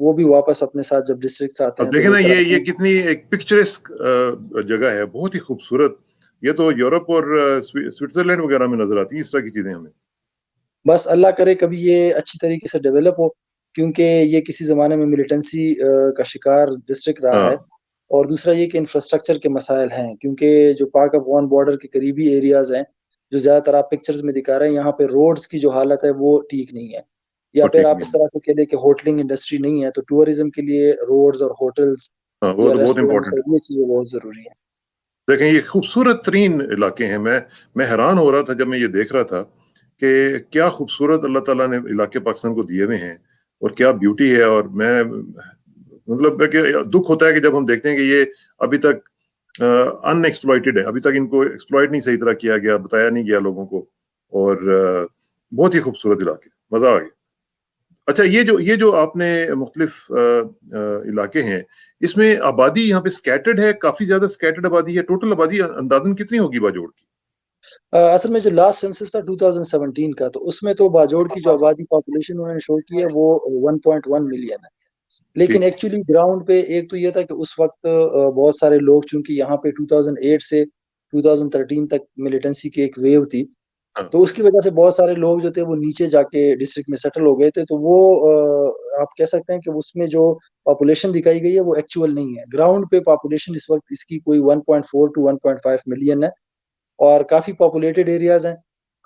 وہ بھی واپس اپنے ساتھ جب ڈسٹرکٹس آتے اب ہیں تو دیکھیں وہ نا کراتے یہ ہیں۔ کتنی ایک پکچرسک جگہ ہے، بہت ہی خوبصورت. یہ تو یورپ اور سوئٹزرلینڈ وغیرہ میں نظر آتی ہیں اس طرح کی چیزیں ہمیں. بس اللہ کرے کبھی یہ اچھی طریقے سے ڈیولپ ہو، کیونکہ یہ کسی زمانے میں ملیٹنسی کا شکار ڈسٹرکٹ رہا ہاں ہے، اور دوسرا یہ کہ انفراسٹرکچر کے مسائل ہیں، کیونکہ جو پاک افغان بارڈر کے قریبی ایریاز ہیں جو زیادہ تر آپ پکچرز میں دکھا رہے ہیں، یہاں پہ روڈز کی جو حالت ہے وہ ٹھیک نہیں ہے، یا وہ پھر ٹھیک آپ نہیں اس ہے. طرح سے کہہ دیں کہ ہوٹلنگ انڈسٹری نہیں ہے، تو ٹورزم کے لیے روڈز اور ہوٹلز ہاں وہ یا تو بہت ریسٹورینٹس امپورٹنٹ. اور یہ چیزیں بہت ضروری ہیں۔ دیکھیں یہ خوبصورت ترین علاقے ہیں. میں حیران ہو رہا تھا جب میں یہ دیکھ رہا تھا کہ کیا خوبصورت اللہ تعالیٰ نے علاقے پاکستان کو دیے ہوئے ہیں اور کیا بیوٹی ہے. اور میں مطلب کہ دکھ ہوتا ہے کہ جب ہم دیکھتے ہیں کہ یہ ابھی تک ان ایکسپلائٹڈ ہے، ابھی تک ان کو ایکسپلائٹ نہیں صحیح طرح کیا گیا، بتایا نہیں گیا لوگوں کو. اور بہت ہی خوبصورت علاقے، مزہ آ گیا. اچھا یہ جو آپ نے مختلف علاقے ہیں، اس میں آبادی یہاں پہ سکیٹرڈ ہے، کافی زیادہ سکیٹرڈ آبادی ہے. ٹوٹل آبادی اندازن کتنی ہوگی باجوڑ کی؟ اصل میں جو لاسٹ سینسس تھا 2017 کا، تو اس میں تو باجوڑ کی جو آبادی پاپولیشن انہوں نے شو کی ہے وہ 1.1 ملین ہے، لیکن ٹھیک. ایکچولی گراؤنڈ پہ ایک تو یہ تھا کہ اس وقت بہت سارے لوگ، چونکہ یہاں پہ 2008 سے 2013 تک ملیٹنسی کی ایک ویو تھی، ہاں تو اس کی وجہ سے بہت سارے لوگ جو تھے وہ نیچے جا کے ڈسٹرکٹ میں سیٹل ہو گئے تھے، تو وہ آپ کہہ سکتے ہیں کہ اس میں جو پاپولیشن دکھائی گئی ہے وہ ایکچوئل نہیں ہے. گراؤنڈ پہ پاپولیشن اس وقت اس کی کوئی 1.4 to 1.5 ملین ہے، اور کافی پاپولیٹڈ ایریاز ہیں.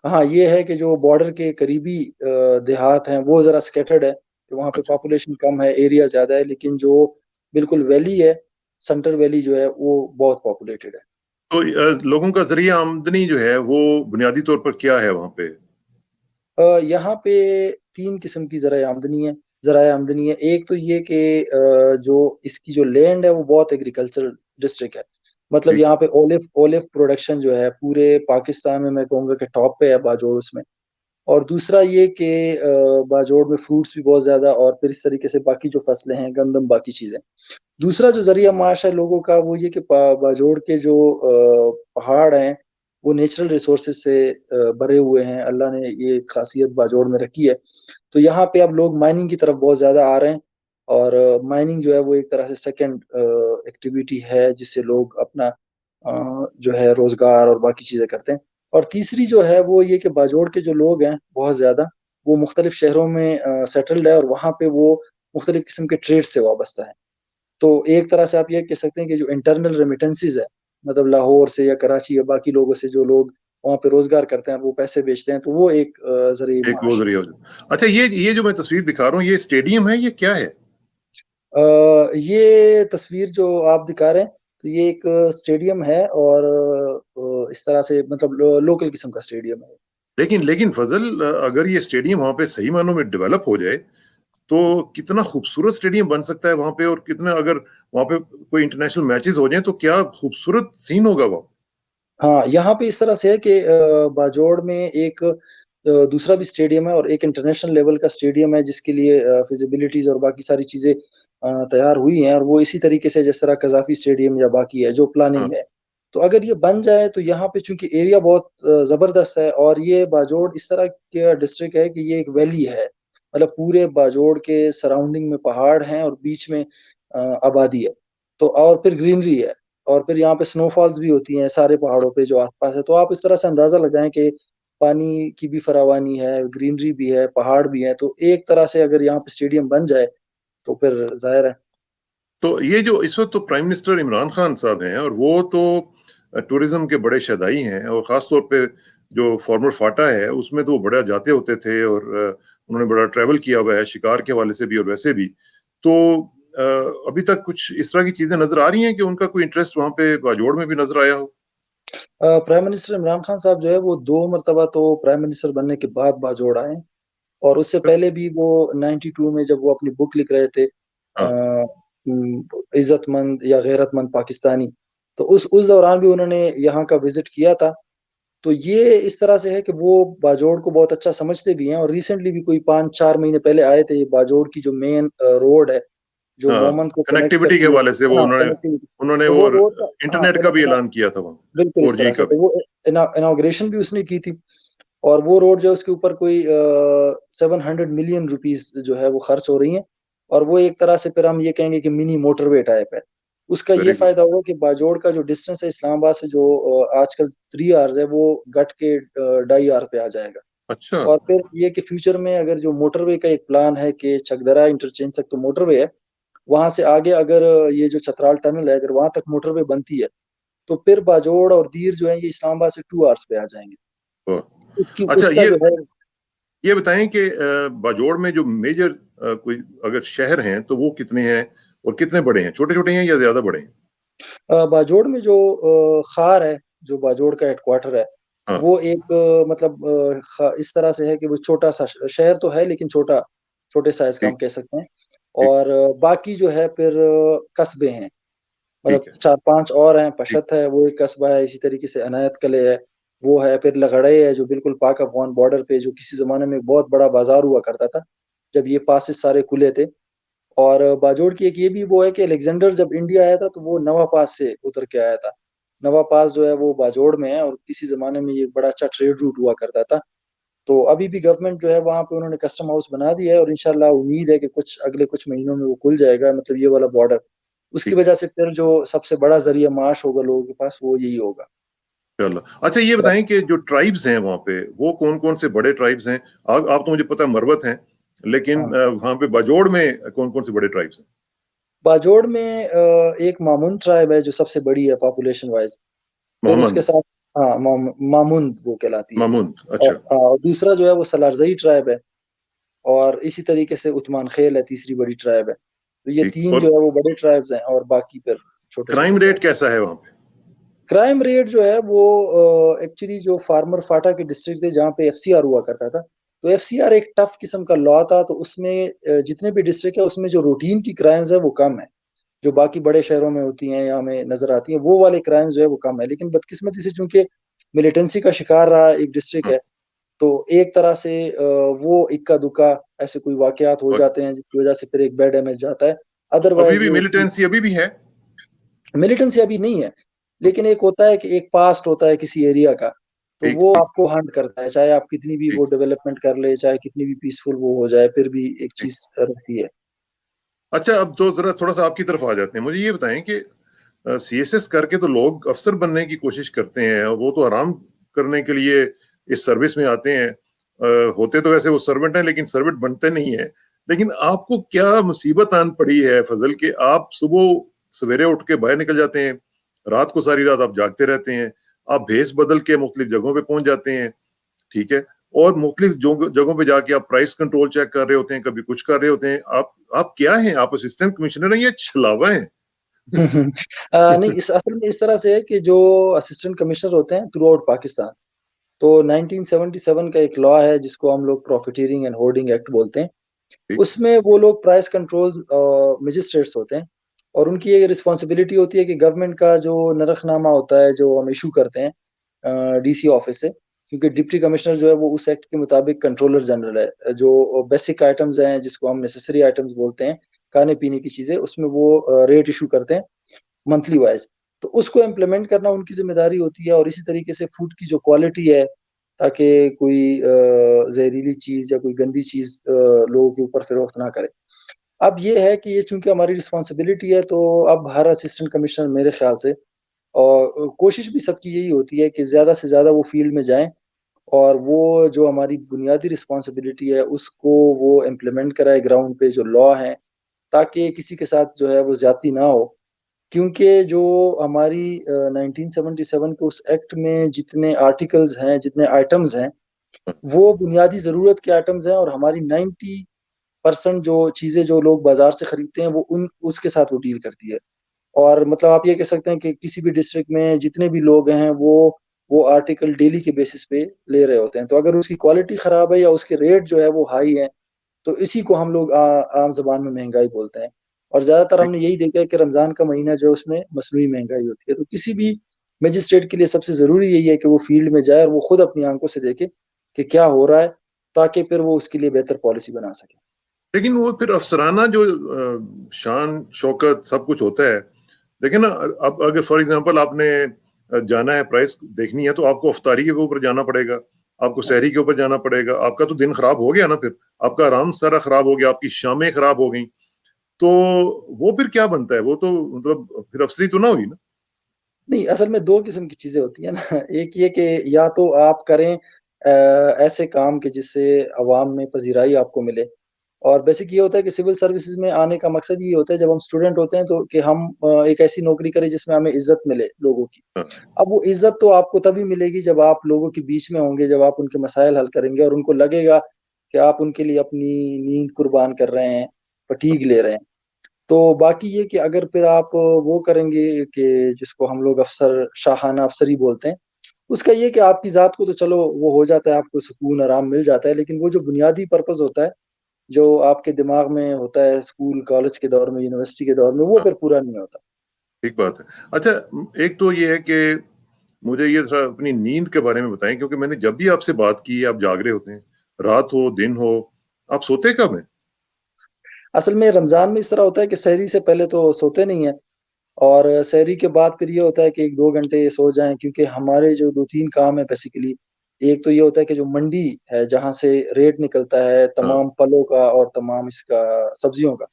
ہاں یہ ہے کہ جو بارڈر کے قریبی دیہات ہیں وہ ذرا سکیٹرڈ ہے، کہ وہاں پہ اچھا. پاپولیشن کم ہے، ایریا زیادہ ہے، لیکن جو بالکل ویلی ہے، سینٹرل ویلی جو ہے وہ بہت پاپولیٹڈ ہے. تو لوگوں کا ذریعہ آمدنی جو ہے وہ بنیادی طور پر کیا ہے وہاں پہ؟ یہاں پہ 3 قسم کی ذرائع آمدنی ہے. ایک تو یہ کہ جو اس کی جو لینڈ ہے وہ بہت ایگریکلچر ڈسٹرکٹ ہے، مطلب ٹھیک. یہاں پہ اولیو پروڈکشن جو ہے پورے پاکستان میں کہوں گا کہ ٹاپ پہ ہے باجوڑ اس میں. اور دوسرا یہ کہ باجوڑ میں فروٹس بھی بہت زیادہ، اور پھر اس طریقے سے باقی جو فصلیں ہیں، گندم، باقی چیزیں. دوسرا جو ذریعہ معاش ہے لوگوں کا وہ یہ کہ باجوڑ کے جو پہاڑ ہیں وہ نیچرل ریسورسز سے بھرے ہوئے ہیں، اللہ نے یہ خاصیت باجوڑ میں رکھی ہے. تو یہاں پہ اب لوگ مائننگ کی طرف بہت زیادہ آ رہے ہیں، اور مائننگ جو ہے وہ ایک طرح سے سیکنڈ ایکٹیویٹی ہے جس سے لوگ اپنا جو ہے روزگار اور باقی چیزیں کرتے ہیں. اور تیسری جو ہے وہ یہ کہ باجوڑ کے جو لوگ ہیں بہت زیادہ وہ مختلف شہروں میں سیٹلڈ ہے، اور وہاں پہ وہ مختلف قسم کے ٹریڈ سے وابستہ ہے. تو ایک طرح سے آپ یہ کہہ سکتے ہیں کہ جو انٹرنل ریمیٹنسز ہے، مطلب لاہور سے یا کراچی یا باقی لوگوں سے جو لوگ وہاں پہ روزگار کرتے ہیں، وہ پیسے بیچتے ہیں، تو وہ ایک ذریعہ ایک وہ معاش ذریعہ ہو جائے. اچھا یہ جو میں تصویر دکھا رہا ہوں، یہ اسٹیڈیم ہے، یہ کیا ہے؟ یہ تصویر جو آپ دکھا رہے ہیں تو یہ ایک اسٹیڈیم ہے، اور اس طرح سے مطلب لوکل قسم کا اسٹیڈیم ہے. لیکن فضل، اگر یہ اسٹیڈیم وہاں پہ صحیح معنوں میں ڈیولپ ہو جائے تو کتنا خوبصورت اسٹیڈیم بن سکتا ہے وہاں پہ. اور کتنا اگر وہاں پہ کوئی انٹرنیشنل میچز ہو جائیں تو کیا خوبصورت سین ہوگا وہ. ہاں یہاں پہ اس طرح سے ہے کہ باجوڑ میں ایک دوسرا بھی اسٹیڈیم ہے، اور ایک انٹرنیشنل لیول کا اسٹیڈیم ہے جس کے لیے فیزیبلٹیز اور باقی ساری چیزیں تیار ہوئی ہیں، اور وہ اسی طریقے سے جس طرح قذافی اسٹیڈیم یا باقی ہے جو ہاں پلاننگ میں ہے. تو اگر یہ بن جائے تو یہاں پہ چونکہ ایریا بہت زبردست ہے، اور یہ باجوڑ اس طرح کا ڈسٹرکٹ ہے کہ یہ ایک ویلی ہے، مطلب پورے باجوڑ کے سراؤنڈنگ میں پہاڑ ہیں اور بیچ میں آبادی ہے، تو اور پھر گرینری ہے، اور پھر یہاں پہ سنو فالز بھی ہوتی ہیں سارے پہاڑوں پہ جو آس پاس ہے. تو آپ اس طرح سے اندازہ لگائیں کہ پانی کی بھی فراوانی ہے، گرینری بھی ہے، پہاڑ بھی ہے. تو ایک طرح سے اگر یہاں پہ اسٹیڈیم بن جائے تو پھر ظاہر ہے. تو یہ جو اس وقت تو پرائم منسٹر عمران خان صاحب ہیں، اور وہ تو ٹورزم کے بڑے شیدائی ہیں، اور خاص طور پہ جو فارمر فاٹا ہے اس میں تو وہ بڑا جاتے ہوتے تھے، اور انہوں نے بڑا ٹریول کیا ہوا ہے شکار کے حوالے سے بھی اور ویسے بھی. تو ابھی تک کچھ اس طرح کی چیزیں نظر آ رہی ہیں کہ ان کا کوئی انٹرسٹ وہاں پہ باجوڑ میں بھی نظر آیا ہو؟ پرائم منسٹر عمران خان صاحب جو ہے وہ 2 مرتبہ تو پرائم منسٹر بننے کے بعد باجوڑ آئے ہیں، اور اس سے پہلے بھی وہ 92 میں جب وہ اپنی بک لکھ رہے تھے ہاں. عزت مند یا غیرت مند پاکستانی، تو اس دوران بھی انہوں نے یہاں کا وزٹ کیا تھا. تو یہ اس طرح سے ہے کہ وہ باجوڑ کو بہت اچھا سمجھتے بھی ہیں، اور ریسنٹلی بھی کوئی 5-4 مہینے پہلے آئے تھے. یہ باجوڑ کی جو مین روڈ ہے جو ہاں مومند کو کنیکٹ کنیکٹیوٹی کے کرتی ہے، حوالے سے وہ ہاں انہوں کنیکٹیوٹی، نے تو وہ وہ روڈ ہاں انٹرنیٹ کا بھی اعلان کیا تھا وہاں، بالکل اس 4G طرح کا سے، تو بھی. وہ انوگریشن بھی اس نے کی تھی. اور وہ روڈ جو ہے اس کے اوپر کوئی 700 ملین روپیز جو ہے وہ خرچ ہو رہی ہیں، اور وہ ایک طرح سے پھر ہم یہ کہیں گے کہ منی موٹر وے ٹائپ ہے. اس کا یہ ویری گڈ. فائدہ ہوگا کہ باجوڑ کا جو ڈسٹینس ہے اسلام آباد سے جو آج کل 3 آورز ہے وہ گھٹ کے 2.5 آور پہ آ جائے گا. اچھا. اور پھر یہ کہ فیوچر میں اگر جو موٹر وے کا ایک پلان ہے کہ چکدرا انٹرچینج تک تو موٹر وے ہے, وہاں سے آگے اگر یہ جو چترال ٹنل ہے اگر وہاں تک موٹر وے بنتی ہے تو پھر باجوڑ اور دیر جو ہے یہ اسلام آباد سے 2 آورز پہ آ جائیں گے. واہ. اس اچھا کا جو ہے یہ بتائیں کہ باجوڑ میں جو میجر کوئی اگر شہر ہیں تو وہ کتنے ہیں اور کتنے بڑے ہیں, چھوٹے چھوٹے ہیں یا زیادہ بڑے ہیں؟ باجوڑ میں جو خار ہے جو باجوڑ کا ہیڈ کوارٹر ہے ہاں. وہ ایک مطلب اس طرح سے ہے کہ وہ چھوٹا سا شہر تو ہے لیکن چھوٹے سائز کا ہم ٹھیک کہہ سکتے ہیں. ٹھیک اور باقی جو ہے پھر قصبے ہیں, مطلب ٹھیک ہے. 4-5 اور ہیں. ٹھیک. پشت ہے وہ ایک قصبہ ہے, اسی طریقے سے عنایت قلعہ ہے وہ ہے, پھر لگڑے ہے جو بالکل پاک افغان بارڈر پہ جو کسی زمانے میں بہت بڑا بازار ہوا کرتا تھا جب یہ پاسز سارے کھلے تھے. اور باجوڑ کی ایک یہ بھی وہ ہے کہ الیگزینڈر جب انڈیا آیا تھا تو وہ نوا پاس سے اتر کے آیا تھا. نوا پاس جو ہے وہ باجوڑ میں ہے اور کسی زمانے میں یہ بڑا اچھا ٹریڈ روٹ ہوا کرتا تھا. تو ابھی بھی گورنمنٹ جو ہے وہاں پہ انہوں نے کسٹم ہاؤس بنا دیا ہے اور انشاءاللہ امید ہے کہ اگلے کچھ مہینوں میں وہ کھل جائے گا, مطلب یہ والا بارڈر. اس کی ٹھیک ہے. وجہ سے پھر جو سب سے بڑا ذریعہ معاش ہوگا لوگوں کے پاس وہ یہی ہوگا. چلو اچھا یہ بتائیں کہ جو ٹرائبز ہیں وہاں پہ وہ کون کون سے بڑے ٹرائبز ہیں؟ آپ تو مجھے پتہ ہے مروت ہیں, لیکن ہاں, وہاں پہ باجوڑ میں کون کون سے بڑے ٹرائبز ہیں؟ باجوڑ میں ایک مامون ٹرائب ہے جو سب سے بڑی ہے پاپولیشن وائز. پھر اس کے محمد ساتھ ہاں ماموند وہ کہلاتی ہے. مامون. اچھا. اور دوسرا جو ہے وہ سلارزئی ٹرائب ہے اور اسی طریقے سے عثمان خیل ہے تیسری بڑی ٹرائب ہے. تو یہ ٹھیک. 3 اور جو ہے وہ بڑے ٹرائبز ہیں اور باقی پھر چھوٹے کرائم چھوٹے ریٹ ٹرائب. کیسا ہے وہاں پہ؟ کرائم ریٹ جو ہے وہ ایکچولی جو فارمر فاٹا کے ڈسٹرکٹ تھے جہاں پہ FCR ہوا کرتا تھا, تو FCR ایک ٹف قسم کا لا تھا, تو اس میں جتنے بھی ڈسٹرکٹ ہے اس میں جو روٹین کی کرائمز ہے وہ کم ہے, جو باقی بڑے شہروں میں ہوتی ہیں یا ہمیں نظر آتی ہیں وہ والے کرائم جو ہے وہ کم ہے. لیکن بدقسمتی سے چونکہ ملیٹنسی کا شکار رہا ایک ڈسٹرکٹ ہاں. ہے تو ایک طرح سے وہ اکا دکا ایسے کوئی واقعات ہو اور جاتے ہیں جس کی وجہ سے پھر ایک بیڈ ڈیمیج جاتا ہے. تو ابھی ادروائز بھی ملیٹنسی ابھی بھی ہے؟ ملیٹنسی ابھی نہیں ہے, لیکن ایک ہوتا ہے کہ ایک پاسٹ ہوتا ہے کسی ایریا کا, تو ٹھیک وہ ٹھیک آپ کو ہانٹ کرتا ہے, چاہے آپ کتنی بھی ٹھیک. وہ ڈیولپمنٹ کر لے, چاہے کتنی بھی پیسفل وہ ہو جائے, پھر بھی ایک ٹھیک. چیز رہتی ہے. اچھا اب تو ذرا تھوڑا سا آپ کی طرف آ جاتے ہیں. مجھے یہ بتائیں کہ CSS کر کے تو لوگ افسر بننے کی کوشش کرتے ہیں, وہ تو آرام کرنے کے لیے اس سروس میں آتے ہیں, ہوتے تو ویسے وہ سرونٹ ہیں لیکن سرونٹ بنتے نہیں ہیں. لیکن آپ کو کیا مصیبت آن پڑی ہے فضل کہ آپ صبح سویرے اٹھ کے باہر نکل جاتے ہیں, رات کو ساری رات آپ جاگتے رہتے ہیں, آپ بھیس بدل کے مختلف جگہوں پہ پہنچ جاتے ہیں, ٹھیک ہے, اور مختلف جگہوں پہ جا کے آپ پرائس کنٹرول چیک کر رہے ہوتے ہیں, کبھی کچھ کر رہے ہوتے ہیں. آپ کیا ہیں؟ آپ اسسٹنٹ کمشنر ہیں یا چھلاوا ہیں؟ نہیں, اصل میں اس طرح سے ہے کہ جو اسسٹنٹ کمشنر ہوتے ہیں تھرو آؤٹ پاکستان, تو 1977 کا ایک لا ہے جس کو ہم لوگ پروفیٹیرنگ اینڈ ہورڈنگ ایکٹ بولتے ہیں. ٹھیک. اس میں وہ لوگ پرائس کنٹرول مجسٹریٹس ہوتے ہیں اور ان کی یہ رسپانسبلٹی ہوتی ہے کہ گورنمنٹ کا جو نرخ نامہ ہوتا ہے جو ہم ایشو کرتے ہیں DC آفس سے, کیونکہ ڈپٹی کمشنر جو ہے وہ اس ایکٹ کے مطابق کنٹرولر جنرل ہے. جو بیسک آئٹمز ہیں جس کو ہم نیسیسری آئٹمز بولتے ہیں, کھانے پینے کی چیزیں, اس میں وہ ریٹ ایشو کرتے ہیں منتھلی وائز. تو اس کو امپلیمنٹ کرنا ان کی ذمہ داری ہوتی ہے, اور اسی طریقے سے فوڈ کی جو کوالٹی ہے تاکہ کوئی زہریلی چیز یا کوئی گندی چیز لوگوں کے اوپر فروخت نہ کرے. اب یہ ہے کہ یہ چونکہ ہماری رسپانسبلٹی ہے تو اب ہر اسسٹنٹ کمشنر میرے خیال سے, اور کوشش بھی سب کی یہی ہوتی ہے کہ زیادہ سے زیادہ وہ فیلڈ میں جائیں اور وہ جو ہماری بنیادی رسپانسبلٹی ہے اس کو وہ امپلیمنٹ کرائے گراؤنڈ پہ جو لا ہے, تاکہ کسی کے ساتھ جو ہے وہ زیادتی نہ ہو. کیونکہ جو ہماری 1977 کے اس ایکٹ میں جتنے آرٹیکلز ہیں, جتنے آئٹمز ہیں, وہ بنیادی ضرورت کے آئٹمز ہیں, اور ہماری 90% جو چیزیں جو لوگ بازار سے خریدتے ہیں وہ اس کے ساتھ وہ ڈیل کرتی ہے. اور مطلب آپ یہ کہہ سکتے ہیں کہ کسی بھی ڈسٹرکٹ میں جتنے بھی لوگ ہیں وہ آرٹیکل ڈیلی کے بیسس پہ لے رہے ہوتے ہیں. تو اگر اس کی کوالٹی خراب ہے یا اس کے ریٹ جو ہے وہ ہائی ہے تو اسی کو ہم لوگ عام زبان میں مہنگائی بولتے ہیں. اور زیادہ تر ہم نے یہی دیکھا ہے کہ رمضان کا مہینہ جو ہے اس میں مصنوعی مہنگائی ہوتی ہے. تو کسی بھی مجسٹریٹ کے لیے سب سے ضروری یہی ہے کہ وہ فیلڈ میں جائے اور وہ خود اپنی آنکھوں سے دیکھے کہ کیا ہو رہا ہے, تاکہ پھر وہ اس کے لیے بہتر پالیسی بنا سکے. لیکن وہ پھر افسرانہ جو شان شوکت سب کچھ ہوتا ہے, دیکھیں نا, اب اگر فار ایگزامپل آپ نے جانا ہے پرائس دیکھنی ہے تو آپ کو افطاری کے اوپر جانا پڑے گا, آپ کو سحری کے اوپر جانا پڑے گا, آپ کا تو دن خراب ہو گیا نا, پھر آپ کا آرام سارا خراب ہو گیا, آپ کی شامیں خراب ہو گئیں. تو وہ پھر کیا بنتا ہے؟ وہ تو مطلب پھر افسری تو نہ ہوئی نا؟ نہیں، اصل میں دو قسم کی چیزیں ہوتی ہیں نا ایک یہ کہ یا تو آپ کریں ایسے کام کہ جس سے عوام میں پذیرائی آپ کو ملے، اور بیسک یہ ہوتا ہے کہ سول سروسز میں آنے کا مقصد یہ ہوتا ہے جب ہم اسٹوڈنٹ ہوتے ہیں تو کہ ہم ایک ایسی نوکری کریں جس میں ہمیں عزت ملے لوگوں کی. ہاں، اب وہ عزت تو آپ کو تبھی ملے گی جب آپ لوگوں کے بیچ میں ہوں گے، جب آپ ان کے مسائل حل کریں گے اور ان کو لگے گا کہ آپ ان کے لیے اپنی نیند قربان کر رہے ہیں، فٹیگ لے رہے ہیں. تو باقی یہ کہ اگر پھر آپ وہ کریں گے کہ جس کو ہم لوگ شاہانہ افسری بولتے ہیں، اس کا یہ کہ آپ کی ذات کو تو چلو وہ ہو جاتا ہے، آپ کو سکون آرام مل جاتا ہے، لیکن وہ جو بنیادی پرپز ہوتا ہے جو آپ کے دماغ میں ہوتا ہے اسکول کالج کے دور میں، یونیورسٹی کے دور میں، وہ ہاں، پھر پورا نہیں ہوتا. ٹھیک بات ہے. اچھا، ایک تو یہ ہے کہ مجھے یہ ذرا اپنی نیند کے بارے میں بتائیں، کیونکہ میں نے جب بھی آپ سے بات کی آپ جاگ رہے ہوتے ہیں، رات ہو دن ہو، آپ سوتے کب ہیں؟ اصل میں رمضان میں اس طرح ہوتا ہے کہ سحری سے پہلے تو سوتے نہیں ہیں، اور سحری کے بعد پھر یہ ہوتا ہے کہ 1-2 گھنٹے سو جائیں، کیونکہ ہمارے جو 2-3 کام ہیں بیسیکلی. ایک تو یہ ہوتا ہے کہ جو منڈی ہے جہاں سے ریٹ نکلتا ہے ہاں، تمام پھلوں کا اور تمام اس کا سبزیوں کا،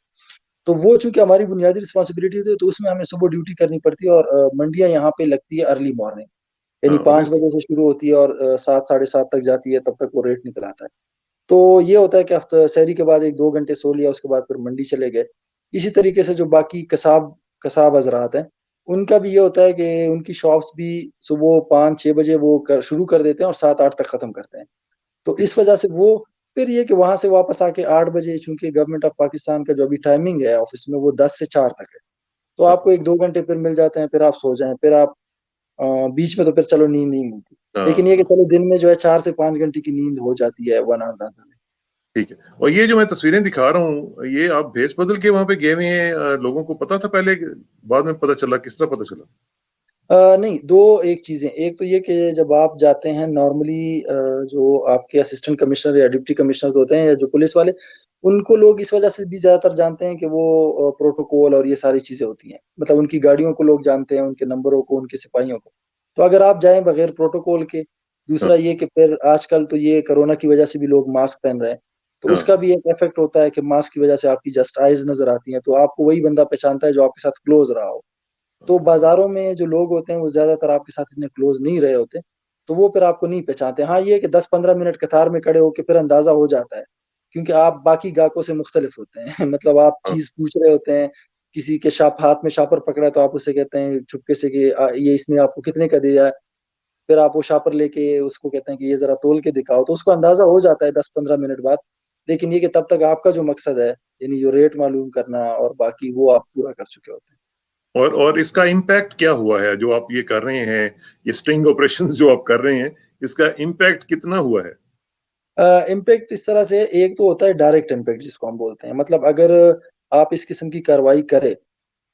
تو وہ چونکہ ہماری بنیادی رسپانسبلٹی ہوتی ہے تو اس میں ہمیں صبح ڈیوٹی کرنی پڑتی ہے. اور منڈیاں یہاں پہ لگتی ہے ارلی مارننگ، یعنی ہاں، 5 بجے سے شروع ہوتی ہے اور 7 ساڑھے 7 تک جاتی ہے، تب تک وہ ریٹ نکل آتا ہے. تو یہ ہوتا ہے کہ ہفتہ سحری کے بعد 1-2 گھنٹے سو لیا، اس کے بعد پھر منڈی چلے گئے. اسی طریقے سے جو باقی کساب حضرات ہیں ان کا بھی یہ ہوتا ہے کہ ان کی شاپس بھی صبح 5-6 بجے وہ شروع کر دیتے ہیں اور 7-8 تک ختم کرتے ہیں. تو اس وجہ سے وہ پھر یہ کہ وہاں سے واپس آ کے 8 بجے، چونکہ گورنمنٹ آف پاکستان کا جو ابھی ٹائمنگ ہے آفس میں وہ 10 سے 4 تک ہے، تو آپ کو 1-2 گھنٹے پھر مل جاتے ہیں، پھر آپ سو جائیں، پھر آپ بیچ میں تو پھر چلو نیند نہیں ملتی، لیکن یہ کہ ہاں، چلو دن میں جو ہے 4 سے 5 گھنٹے کی نیند ہو جاتی ہے ون آور میں. ٹھیک ہے. اور یہ جو میں تصویریں دکھا رہا ہوں، یہ آپ بھیس بدل کے وہاں پہ گئے ہوئے ہیں، لوگوں کو پتا تھا پہلے کہ بعد میں پتا چلا؟ کس طرح پتا چلا؟ نہیں، دو ایک چیزیں. ایک تو یہ کہ جب آپ جاتے ہیں نارملی جو آپ کے اسسٹنٹ کمشنر یا ڈپٹی کمشنر ہوتے ہیں یا جو پولیس والے، ان کو لوگ اس وجہ سے بھی زیادہ تر جانتے ہیں کہ وہ پروٹوکول اور یہ ساری چیزیں ہوتی ہیں، مطلب ان کی گاڑیوں کو لوگ جانتے ہیں، ان کے نمبروں کو، ان کے سپاہیوں کو. تو اگر آپ جائیں بغیر پروٹوکول کے، ہاں، دوسرا یہ کہ پھر آج کل تو یہ کرونا کی وجہ سے بھی لوگ ماسک پہن رہے ہیں، تو ہاں، اس کا بھی ایک افیکٹ ہوتا ہے کہ ماسک کی وجہ سے آپ کی جسٹ آئیز نظر آتی ہیں، تو آپ کو وہی بندہ پہچانتا ہے جو آپ کے ساتھ کلوز رہا ہو. تو بازاروں میں جو لوگ ہوتے ہیں وہ زیادہ تر آپ کے ساتھ اتنے کلوز نہیں رہے ہوتے، تو وہ پھر آپ کو نہیں پہچانتے. ہاں یہ کہ 10-15 منٹ قطار میں کھڑے ہو کے پھر اندازہ ہو جاتا ہے، کیونکہ آپ باقی گاہکوں سے مختلف ہوتے ہیں مطلب آپ ہاں، چیز پوچھ رہے ہوتے ہیں، کسی کے ہاتھ میں شاپر پکڑا ہے تو آپ اسے کہتے ہیں چپکے سے کہ یہ اس نے آپ کو کتنے کا دیا ہے، پھر آپ وہ شاپر لے کے اس کو کہتے ہیں کہ یہ ذرا تول کے دکھاؤ، تو اس کو اندازہ ہو جاتا ہے 10-15 منٹ بعد. لیکن یہ کہ تب تک آپ کا جو مقصد ہے یعنی جو ریٹ معلوم کرنا اور باقی وہ آپ پورا کر چکے ہوتے ہیں. اور اس کا امپیکٹ کیا ہوا ہے جو آپ یہ کر رہے ہیں، یہ سٹنگ آپریشنز جو آپ کر رہے ہیں، اس کا امپیکٹ کتنا ہوا ہے؟ امپیکٹ اس طرح سے ایک تو ہوتا ہے ڈائریکٹ امپیکٹ جس کو ہم بولتے ہیں، مطلب اگر آپ اس قسم کی کارروائی کرے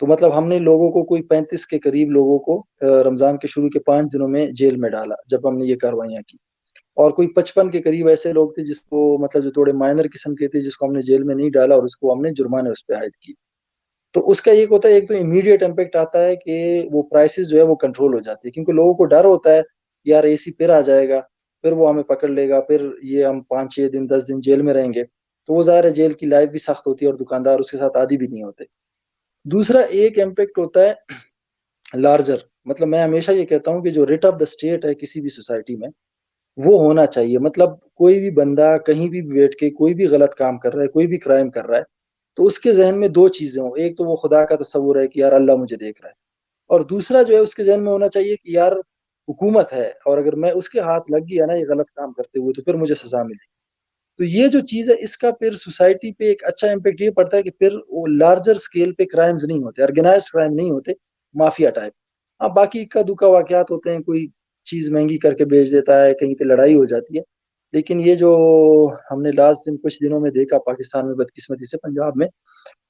تو مطلب ہم نے لوگوں کو کوئی 35 کے قریب لوگوں کو رمضان کے شروع کے 5 دنوں میں جیل میں ڈالا جب ہم نے یہ کاروائیاں کی، اور کوئی 55 کے قریب ایسے لوگ تھے جس کو مطلب جو تھوڑے مائنر قسم کے تھے جس کو ہم نے جیل میں نہیں ڈالا اور اس کو ہم نے جرمانے اس پہ عائد کی. تو اس کا ایک ہوتا ہے، ایک تو امیڈیٹ امپیکٹ آتا ہے کہ وہ پرائسز جو ہے وہ کنٹرول ہو جاتی ہے، کیونکہ لوگوں کو ڈر ہوتا ہے یار اے سی پھر آ جائے گا، پھر وہ ہمیں پکڑ لے گا، پھر یہ ہم 5-6 دن 10 دن جیل میں رہیں گے. تو وہ ظاہر ہے جیل کی لائف بھی سخت ہوتی ہے اور دکاندار اس کے ساتھ عادی بھی نہیں ہوتے. دوسرا ایک امپیکٹ ہوتا ہے لارجر، مطلب میں ہمیشہ یہ کہتا ہوں کہ جو ریٹ آف دا اسٹیٹ ہے کسی بھی سوسائٹی میں وہ ہونا چاہیے. مطلب کوئی بھی بندہ کہیں بھی بیٹھ کے کوئی بھی غلط کام کر رہا ہے، کوئی بھی کرائم کر رہا ہے، تو اس کے ذہن میں دو چیزیں ہوں. ایک تو وہ خدا کا تصور ہے کہ یار اللہ مجھے دیکھ رہا ہے، اور دوسرا جو ہے اس کے ذہن میں ہونا چاہیے کہ یار حکومت ہے اور اگر میں اس کے ہاتھ لگ گیا نا یہ غلط کام کرتے ہوئے تو پھر مجھے سزا ملے گی. تو یہ جو چیز ہے اس کا پھر سوسائٹی پہ ایک اچھا امپیکٹ یہ پڑتا ہے کہ پھر وہ لارجر اسکیل پہ کرائمز نہیں ہوتے، آرگنائزڈ کرائم نہیں ہوتے، مافیا ٹائپ. ہاں باقی اکا دکا واقعات ہوتے ہیں، کوئی چیز مہنگی کر کے بیچ دیتا ہے، کہیں پہ لڑائی ہو جاتی ہے. لیکن یہ جو ہم نے لاسٹ کچھ دنوں میں دیکھا پاکستان میں بدقسمتی سے پنجاب میں،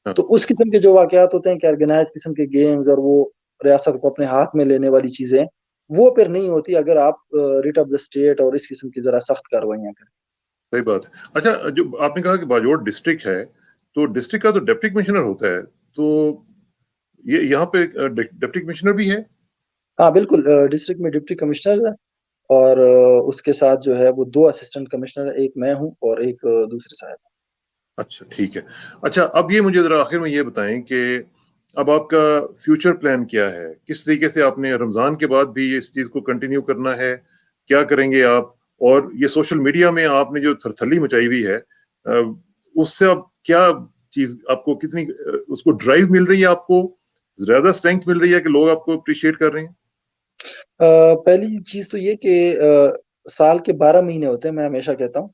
ہاں، تو اس قسم کے جو واقعات ہوتے ہیں کہ آرگنائز قسم کے گیمز اور وہ ریاست کو اپنے ہاتھ میں لینے والی چیزیں وہ پھر نہیں ہوتی اگر آپ ریٹ آف دا اسٹیٹ اور اس قسم کی ذرا سخت کاروائیاں کریں. صحیح بات ہے. اچھا، جو آپ نے کہا کہ باجوڑ ڈسٹرکٹ ہے، تو ڈسٹرکٹ کا تو ڈپٹی کمشنر ہوتا ہے، تو یہ یہاں پہ ڈپٹی کمشنر بھی ہے؟ ہاں بالکل، ڈسٹرکٹ میں ڈپٹی کمشنر ہے اور اس کے ساتھ جو ہے وہ 2 اسسٹنٹ کمشنر، ایک میں ہوں اور ایک دوسرے صاحب. اچھا ٹھیک ہے. اچھا اب یہ مجھے ذرا آخر میں یہ بتائیں کہ اب آپ کا فیوچر پلان کیا ہے؟ کس طریقے سے آپ نے رمضان کے بعد بھی اس چیز کو کنٹینیو کرنا ہے؟ کیا کریں گے آپ؟ اور یہ سوشل میڈیا میں آپ نے جو تھرتھلی مچائی ہوئی ہے اس سے اب کیا چیز آپ کو کتنی اس کو ڈرائیو مل رہی ہے؟ آپ کو زیادہ اسٹرینتھ مل رہی ہے کہ لوگ آپ کو اپریشیٹ کر رہے ہیں؟ پہلی چیز تو یہ کہ سال کے 12 مہینے ہوتے ہیں، میں ہمیشہ کہتا ہوں،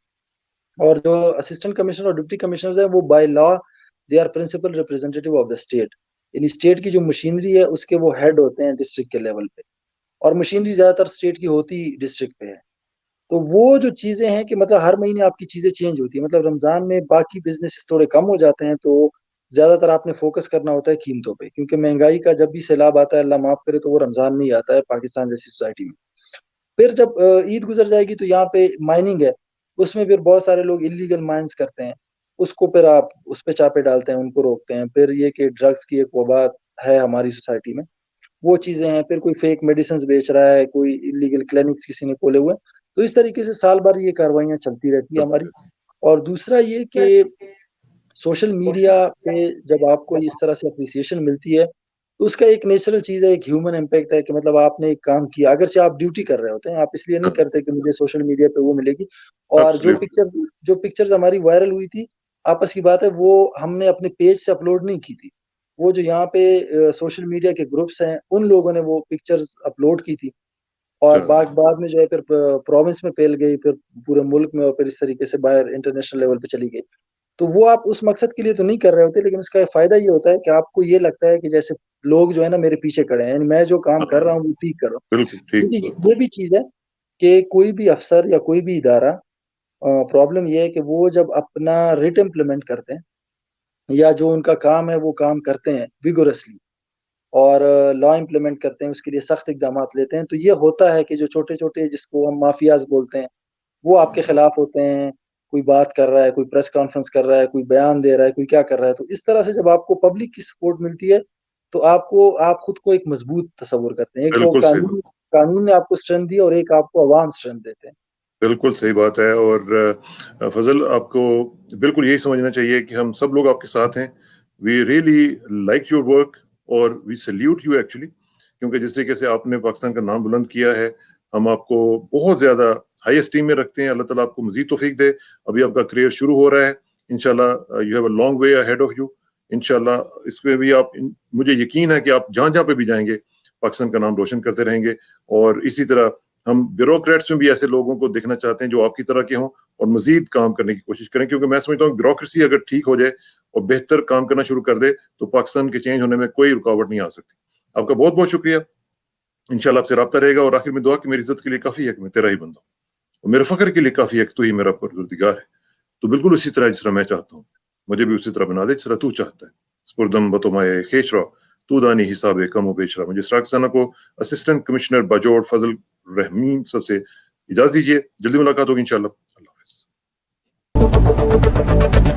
اور جو اسسٹنٹ کمشنر اور ڈپٹی کمشنر ہیں وہ by law they are principal representative of the state, یعنی اسٹیٹ کی جو مشینری ہے اس کے وہ ہیڈ ہوتے ہیں ڈسٹرکٹ کے لیول پہ، اور مشینری زیادہ تر اسٹیٹ کی ہوتی ڈسٹرکٹ پہ ہے. تو وہ جو چیزیں ہیں کہ مطلب ہر مہینے آپ کی چیزیں چینج ہوتی ہیں، مطلب رمضان میں باقی بزنس تھوڑے کم ہو جاتے ہیں تو زیادہ تر آپ نے فوکس کرنا ہوتا ہے قیمتوں پہ، کیونکہ مہنگائی کا جب بھی سیلاب آتا ہے اللہ معاف کرے تو وہ رمضان میں ہی آتا ہے پاکستان جیسی سوسائٹی میں. پھر جب عید گزر جائے گی تو یہاں پہ مائننگ ہے، اس میں پھر بہت سارے لوگ انلیگل مائنس کرتے ہیں، اس کو پھر آپ اس پہ چاپے ڈالتے ہیں، ان کو روکتے ہیں. پھر یہ کہ ڈرگس کی ایک وبا ہے ہماری سوسائٹی میں، وہ چیزیں ہیں. پھر کوئی فیک میڈیسنز بیچ رہا ہے، کوئی انلیگل کلینکس کسی نے کھولے ہوئے. تو اس طریقے سے سال بھر یہ کاروائیاں چلتی رہتی ہے ہماری. اور دوسرا یہ کہ سوشل میڈیا پہ جب آپ کو اس طرح سے اپریسیشن ملتی ہے تو اس کا ایک نیچرل چیز ہے، ایک ہیومن امپیکٹ ہے کہ مطلب آپ نے ایک کام کیا، اگرچہ آپ ڈیوٹی کر رہے ہوتے ہیں، آپ اس لیے نہیں کرتے کہ مجھے سوشل میڈیا پہ وہ ملے گی. اور جو پکچرز ہماری وائرل ہوئی تھی، آپس کی بات ہے، وہ ہم نے اپنے پیج سے اپلوڈ نہیں کی تھی، وہ جو یہاں پہ سوشل میڈیا کے گروپس ہیں ان لوگوں نے وہ پکچرز اپلوڈ کی تھی، اور بعد میں جو ہے پھر پروونس میں پھیل گئی، پھر پورے ملک میں، اور پھر اس طریقے سے باہر انٹرنیشنل لیول پہ چلی گئی. تو وہ آپ اس مقصد کے لیے تو نہیں کر رہے ہوتے، لیکن اس کا فائدہ یہ ہوتا ہے کہ آپ کو یہ لگتا ہے کہ جیسے لوگ جو ہے نا میرے پیچھے کھڑے ہیں، یعنی میں جو کام کر رہا ہوں وہ ٹھیک کر رہا ہوں. بالکل ٹھیک. کیونکہ یہ بھی چیز ہے کہ کوئی بھی افسر یا کوئی بھی ادارہ، پرابلم یہ ہے کہ وہ جب اپنا ریٹ امپلیمنٹ کرتے ہیں یا جو ان کا کام ہے وہ کام کرتے ہیں ویگورسلی اور لا امپلیمنٹ کرتے ہیں، اس کے لیے سخت اقدامات لیتے ہیں، تو یہ ہوتا ہے کہ جو چھوٹے چھوٹے جس کو ہم مافیاز بولتے ہیں وہ آپ کے خلاف ہوتے ہیں. کوئی بات کر رہا ہے، کوئی پریس کانفرنس کر رہا ہے، کوئی بیان دے رہا ہے، کوئی کیا کر رہا ہے. تو اس طرح سے جب آپ کو پبلک کی سپورٹ ملتی ہے تو آپ خود کو ایک مضبوط تصور کرتے ہیں. ایک تو بالکل صحیح بات. قانون نے آپ کو اسٹرینتھ دی اور ایک آپ کو عوام اسٹرینتھ دیتے ہیں. بالکل صحیح بات ہے. اور فضل آپ کو بالکل یہی سمجھنا چاہیے کہ ہم سب لوگ آپ کے ساتھ ہیں. We really like your work اور وی سیلیوٹ یو ایکچولی، کیونکہ جس طریقے سے آپ نے پاکستان کا نام بلند کیا ہے ہم آپ کو بہت زیادہ ہائی اسٹیم میں رکھتے ہیں. اللہ تعالیٰ آپ کو مزید توفیق دے. ابھی آپ کا کریئر شروع ہو رہا ہے انشاءاللہ. You have a long way ahead of you انشاءاللہ. اس پہ بھی آپ مجھے یقین ہے کہ آپ جہاں جہاں پہ بھی جائیں گے پاکستان کا نام روشن کرتے رہیں گے. اور اسی طرح ہم بیوروکریٹس میں بھی ایسے لوگوں کو دیکھنا چاہتے ہیں جو آپ کی طرح کے ہوں اور مزید کام کرنے کی کوشش کریں، کیونکہ میں سمجھتا ہوں بیوروکریسی اگر ٹھیک ہو جائے اور بہتر کام کرنا شروع کر دے تو پاکستان کے چینج ہونے میں کوئی رکاوٹ نہیں آ سکتی. آپ کا بہت بہت شکریہ. انشاءاللہ آپ سے رابطہ رہے گا. اور آخر میں دعا کہ میری عزت کے لیے کافی ہے کہ میں تیرا ہی بندہ ہوں، اور میرے فخر کے لیے کافی ہے کہ تو ہی میرا پروردگار ہے. تو بالکل اسی طرح جس طرح میں چاہتا ہوں مجھے بھی اسی طرح بنا دے جس طرح تو چاہتا ہے. سپردم بتمائے خیش را تو دانی حساب کم و بیش را. مجھے اسراق ثنا کو اسسٹنٹ کمشنر باجوڑ فضل رحمین سب سے اجازت دیجیے. جلدی ملاقات ہوگی انشاءاللہ. اللہ حافظ.